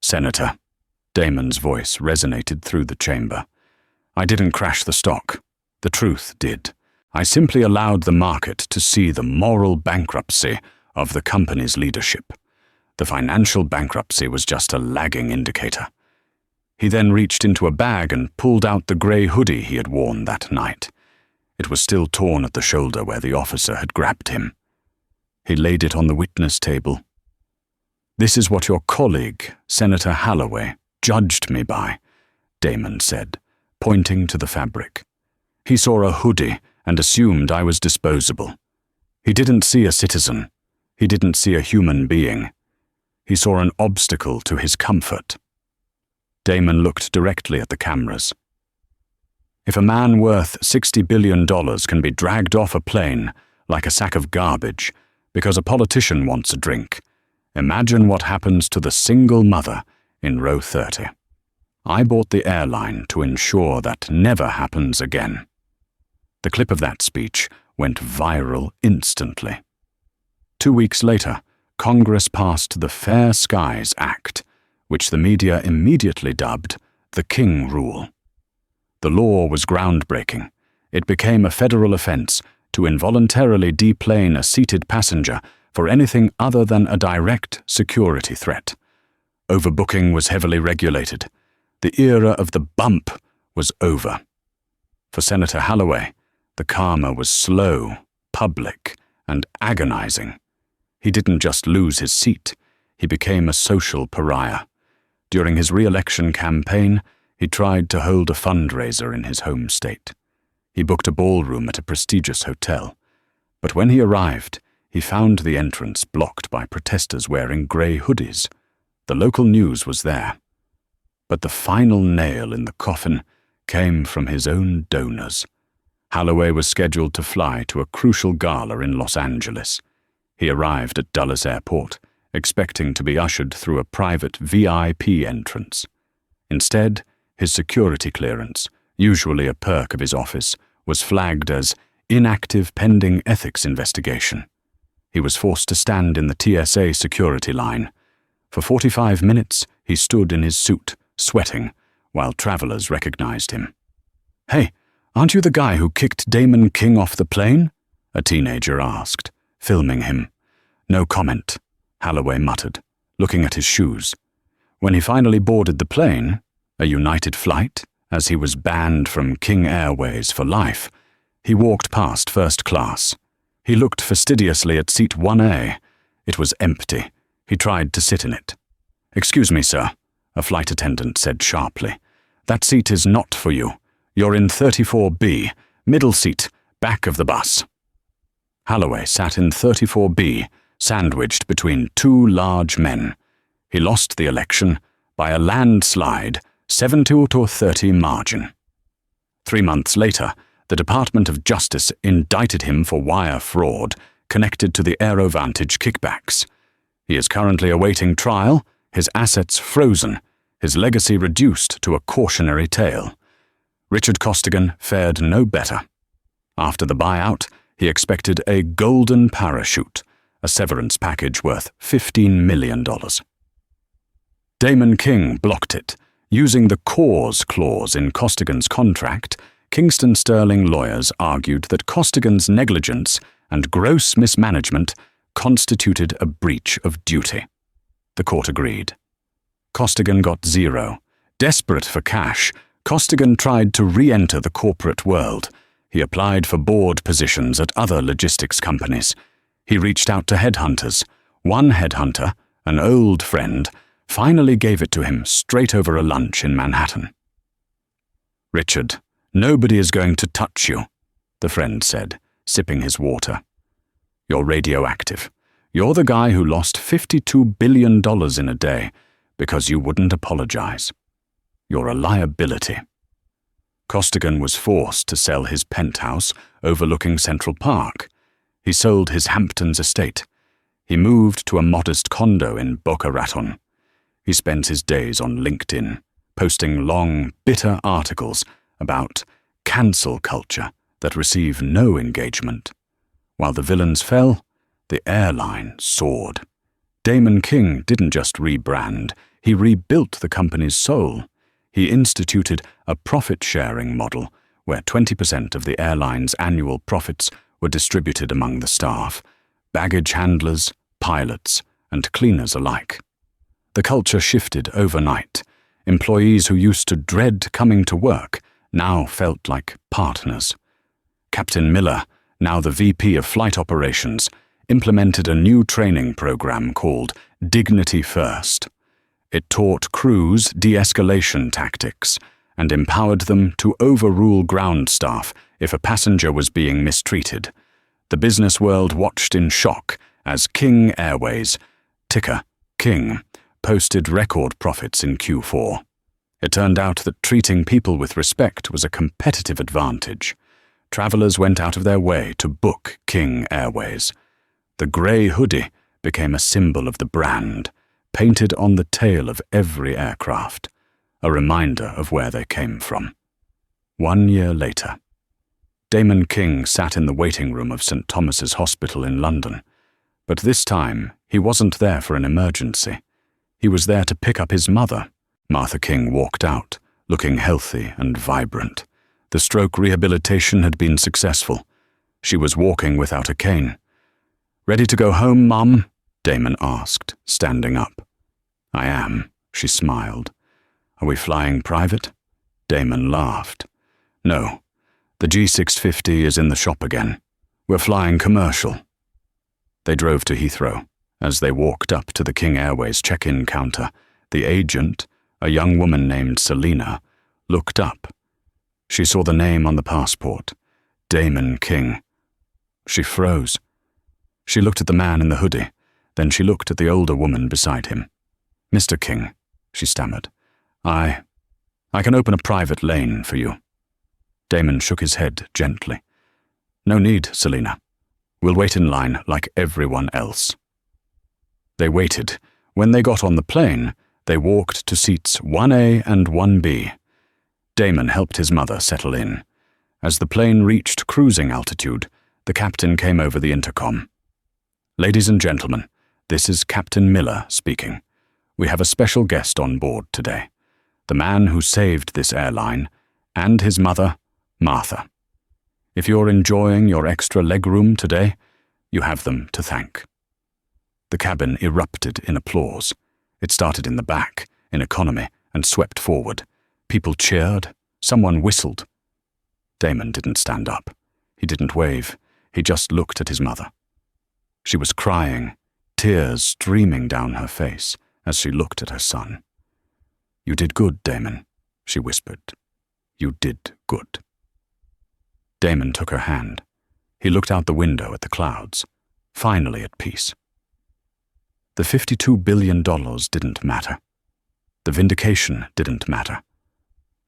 "Senator," Damon's voice resonated through the chamber, "I didn't crash the stock. The truth did. I simply allowed the market to see the moral bankruptcy of the company's leadership. The financial bankruptcy was just a lagging indicator. He then reached into a bag and pulled out the grey hoodie he had worn that night. It was still torn at the shoulder where the officer had grabbed him. He laid it on the witness table. "This is what your colleague, Senator Holloway, judged me by," Damon said, pointing to the fabric. "He saw a hoodie and assumed I was disposable. He didn't see a citizen. He didn't see a human being. He saw an obstacle to his comfort." Damon looked directly at the cameras. "If a man worth $60 billion can be dragged off a plane like a sack of garbage because a politician wants a drink, imagine what happens to the single mother in row 30. I bought the airline to ensure that never happens again." The clip of that speech went viral instantly. 2 weeks later, Congress passed the Fair Skies Act, which the media immediately dubbed the King Rule. The law was groundbreaking. It became a federal offense to involuntarily deplane a seated passenger for anything other than a direct security threat. Overbooking was heavily regulated. The era of the bump was over. For Senator Holloway, the karma was slow, public, and agonizing. He didn't just lose his seat, he became a social pariah. During his re-election campaign, he tried to hold a fundraiser in his home state. He booked a ballroom at a prestigious hotel. But when he arrived, he found the entrance blocked by protesters wearing grey hoodies. The local news was there. But the final nail in the coffin came from his own donors. Holloway was scheduled to fly to a crucial gala in Los Angeles. He arrived at Dulles Airport, expecting to be ushered through a private VIP entrance. Instead, his security clearance, usually a perk of his office, was flagged as inactive pending ethics investigation. He was forced to stand in the TSA security line. For 45 minutes, he stood in his suit, sweating, while travelers recognized him. "Hey, aren't you the guy who kicked Damon King off the plane?" a teenager asked, filming him. "No comment," Holloway muttered, looking at his shoes. When he finally boarded the plane, a United flight, as he was banned from King Airways for life, he walked past first class. He looked fastidiously at seat 1A. It was empty. He tried to sit in it. "Excuse me, sir," a flight attendant said sharply. "That seat is not for you. You're in 34B, middle seat, back of the bus." Holloway sat in 34B, sandwiched between two large men. He lost the election by a landslide, 70-30 margin. 3 months later, the Department of Justice indicted him for wire fraud connected to the AeroVantage kickbacks. He is currently awaiting trial, his assets frozen, his legacy reduced to a cautionary tale. Richard Costigan fared no better. After the buyout, he expected a golden parachute, a severance package worth $15 million. Damon King blocked it. Using the cause clause in Costigan's contract, Kingston Sterling lawyers argued that Costigan's negligence and gross mismanagement constituted a breach of duty. The court agreed. Costigan got zero. Desperate for cash, Costigan tried to re-enter the corporate world. He applied for board positions at other logistics companies. He reached out to headhunters. One headhunter, an old friend, finally gave it to him straight over a lunch in Manhattan. "Richard, nobody is going to touch you," the friend said, sipping his water. "You're radioactive. You're the guy who lost $52 billion in a day because you wouldn't apologize. You're a liability." Costigan was forced to sell his penthouse overlooking Central Park. He sold his Hamptons estate. He moved to a modest condo in Boca Raton. He spent his days on LinkedIn, posting long, bitter articles about cancel culture that receive no engagement. While the villains fell, the airline soared. Damon King didn't just rebrand, he rebuilt the company's soul. He instituted a profit-sharing model where 20% of the airline's annual profits were distributed among the staff, baggage handlers, pilots, and cleaners alike. The culture shifted overnight. Employees who used to dread coming to work now felt like partners. Captain Miller, now the VP of Flight Operations, implemented a new training program called Dignity First. It taught crews de-escalation tactics and empowered them to overrule ground staff if a passenger was being mistreated. The business world watched in shock as King Airways, ticker King, posted record profits in Q4. It turned out that treating people with respect was a competitive advantage. Travelers went out of their way to book King Airways. The grey hoodie became a symbol of the brand, painted on the tail of every aircraft, a reminder of where they came from. 1 year later, Damon King sat in the waiting room of St. Thomas's Hospital in London. But this time, he wasn't there for an emergency. He was there to pick up his mother. Martha King walked out, looking healthy and vibrant. The stroke rehabilitation had been successful. She was walking without a cane. "Ready to go home, Mum?" Damon asked, standing up. "I am," she smiled. "Are we flying private?" Damon laughed. "No. The G650 is in the shop again. We're flying commercial." They drove to Heathrow. As they walked up to the King Airways check-in counter, the agent, a young woman named Selena, looked up. She saw the name on the passport, Damon King. She froze. She looked at the man in the hoodie, then she looked at the older woman beside him. "Mr. King," she stammered, I can open a private lane for you." Damon shook his head gently. "No need, Selena. We'll wait in line like everyone else." They waited. When they got on the plane, they walked to seats 1A and 1B. Damon helped his mother settle in. As the plane reached cruising altitude, the captain came over the intercom. "Ladies and gentlemen, this is Captain Miller speaking. We have a special guest on board today. The man who saved this airline, and his mother, Martha. If you're enjoying your extra legroom today, you have them to thank." The cabin erupted in applause. It started in the back, in economy, and swept forward. People cheered. Someone whistled. Damon didn't stand up. He didn't wave. He just looked at his mother. She was crying, tears streaming down her face as she looked at her son. "You did good, Damon," she whispered. "You did good." Damon took her hand. He looked out the window at the clouds, finally at peace. The $52 billion didn't matter. The vindication didn't matter.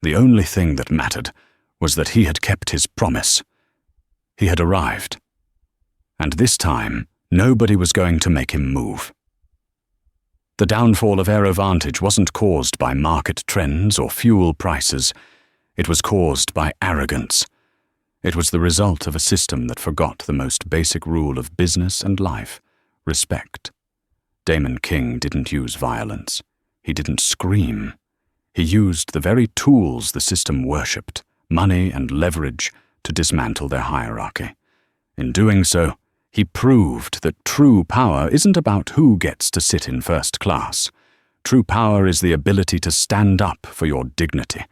The only thing that mattered was that he had kept his promise. He had arrived. And this time, nobody was going to make him move. The downfall of AeroVantage wasn't caused by market trends or fuel prices. It was caused by arrogance. It was the result of a system that forgot the most basic rule of business and life, respect. Damon King didn't use violence. He didn't scream. He used the very tools the system worshipped, money and leverage, to dismantle their hierarchy. In doing so, he proved that true power isn't about who gets to sit in first class. True power is the ability to stand up for your dignity,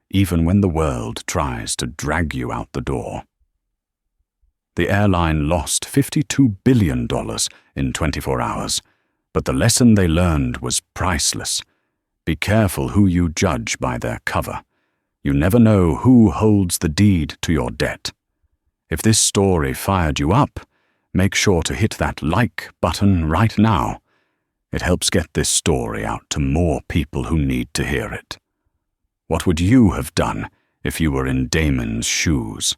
even when the world tries to drag you out the door. The airline lost $52 billion in 24 hours, but the lesson they learned was priceless. Be careful who you judge by their cover. You never know who holds the deed to your debt. If this story fired you up, make sure to hit that like button right now. It helps get this story out to more people who need to hear it. What would you have done if you were in Damon's shoes?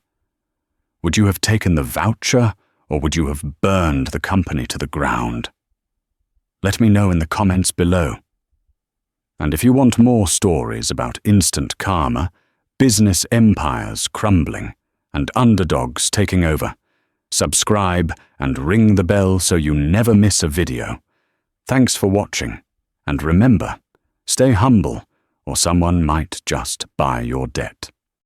Would you have taken the voucher, or would you have burned the company to the ground? Let me know in the comments below. And if you want more stories about instant karma, business empires crumbling, and underdogs taking over, subscribe and ring the bell so you never miss a video. Thanks for watching, and remember, stay humble, or someone might just buy your debt.